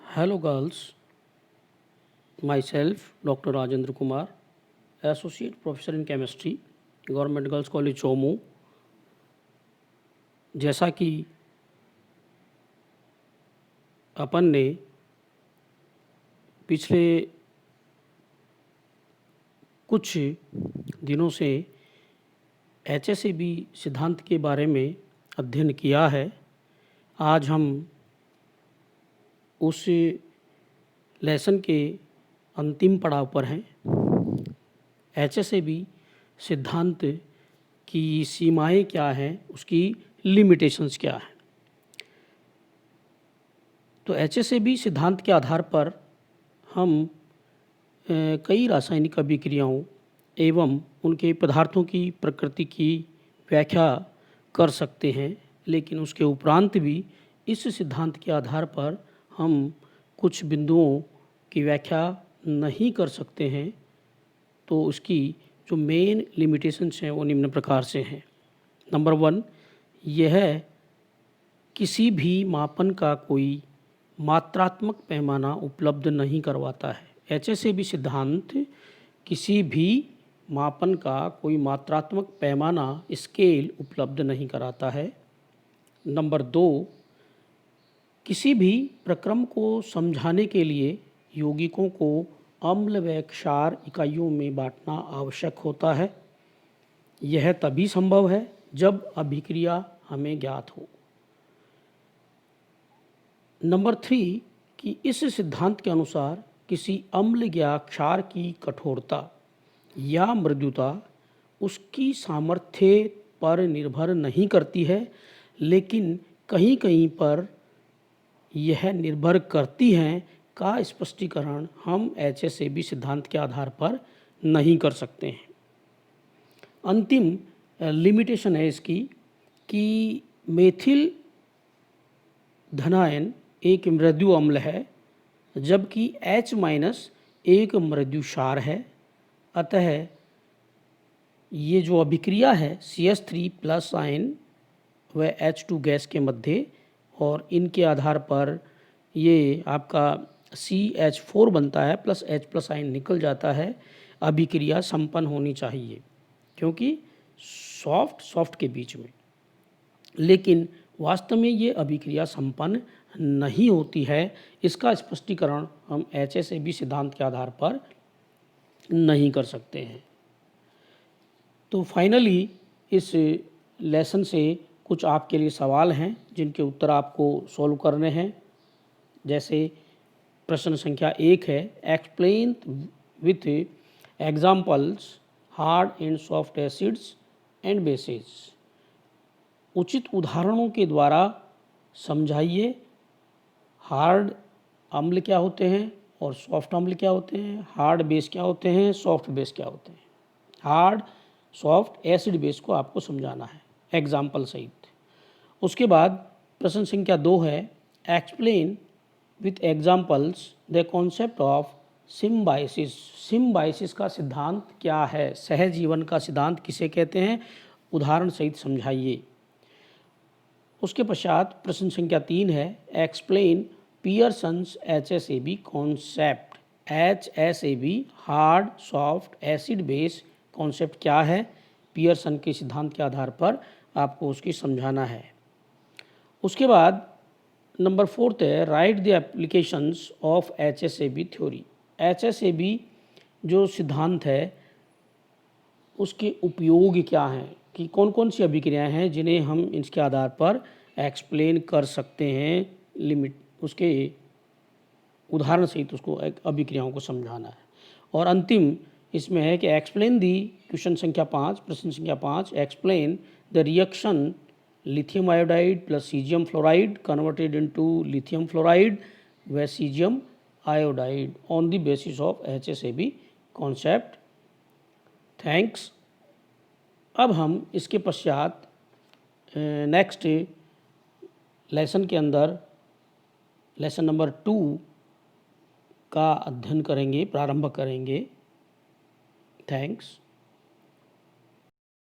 Hello girls, myself Dr. Rajendra Kumar, Associate Professor in Chemistry, Government Girls College Chomu. जैसा कि अपन ने पिछले कुछ दिनों से HSAB सिद्धांत के बारे में अध्ययन किया है, आज हम उस लेसन के अंतिम पड़ाव पर हैं। HSAB सिद्धांत की सीमाएं क्या हैं, उसकी लिमिटेशंस क्या हैं। तो HSAB सिद्धांत के आधार पर हम कई रासायनिक अभिक्रियाओं एवं उनके पदार्थों की प्रकृति की व्याख्या कर सकते हैं, लेकिन उसके उपरांत भी इस सिद्धांत के आधार पर हम कुछ बिंदुओं की व्याख्या नहीं कर सकते हैं। तो उसकी जो मेन लिमिटेशंस हैं वो निम्न प्रकार से हैं। नंबर 1, यह किसी भी मापन का कोई मात्रात्मक पैमाना उपलब्ध नहीं करवाता है। HSAB सिद्धांत किसी भी मापन का कोई मात्रात्मक पैमाना स्केल उपलब्ध नहीं कराता है। नंबर 2, किसी भी प्रक्रम को समझाने के लिए यौगिकों को अम्ल व क्षार इकाइयों में बांटना आवश्यक होता है। यह तभी संभव है जब अभिक्रिया हमें ज्ञात हो। नंबर 3, कि इस सिद्धांत के अनुसार किसी अम्ल या क्षार की कठोरता या मृदुता उसकी सामर्थ्य पर निर्भर नहीं करती है, लेकिन कहीं कहीं पर यह निर्भर करती हैं का स्पष्टीकरण हम HSAB सिद्धांत के आधार पर नहीं कर सकते हैं। अंतिम लिमिटेशन है इसकी कि मेथिल धनायन एक मृदु अम्ल है, जबकि H- एक मृदु क्षार है। अतः ये जो अभिक्रिया है CH3+ आयन व H2 गैस के मध्य, और इनके आधार पर ये आपका CH4 बनता है प्लस H+ आयन निकल जाता है। अभिक्रिया संपन्न होनी चाहिए क्योंकि सॉफ्ट के बीच में, लेकिन वास्तव में ये अभिक्रिया संपन्न नहीं होती है। इसका स्पष्टीकरण हम HSAB सिद्धांत के आधार पर नहीं कर सकते हैं। तो फाइनली इस लेसन से कुछ आपके लिए सवाल हैं जिनके उत्तर आपको सॉल्व करने हैं। जैसे प्रश्न संख्या 1 है, explain with examples hard and soft acids and bases. उचित उदाहरणों के द्वारा समझाइए हार्ड अम्ल क्या होते हैं और सॉफ्ट अम्ल क्या होते हैं, हार्ड बेस क्या होते हैं, सॉफ्ट बेस क्या होते हैं। हार्ड सॉफ्ट एसिड बेस को आपको समझाना है एग्जाम्पल सहित। उसके बाद प्रश्न संख्या 2 है, explain with examples the concept of Symbiosis. Symbiosis का सिद्धांत क्या है, सहजीवन का सिद्धांत किसे कहते हैं, उदाहरण सहित समझाइए। उसके पश्चात प्रश्न संख्या 3 है, explain Pearson's HSAB concept. HSAB hard soft acid base concept क्या है, पियर्सन के सिद्धांत के आधार पर आपको उसकी समझाना है। उसके बाद नंबर 4 है, right the applications of HSAB theory. HSAB जो सिद्धांत है उसके उपयोग क्या हैं, कि कौन कौन सी अभिक्रियाएं हैं जिन्हें हम इसके आधार पर एक्सप्लेन कर सकते हैं। लिमिट उसके उदाहरण सहित उसको अभिक्रियाओं को समझाना है। और अंतिम इसमें है कि एक्सप्लेन दी क्वेश्चन संख्या 5, प्रश्न संख्या 5, explain the reaction lithium iodide plus caesium fluoride converted into lithium fluoride व caesium iodide on the basis of HSAB concept. Thanks. अब हम इसके पश्चात नेक्स्ट लेसन के अंदर लेसन नंबर 2 का अध्ययन करेंगे, प्रारंभ करेंगे। थैंक्स।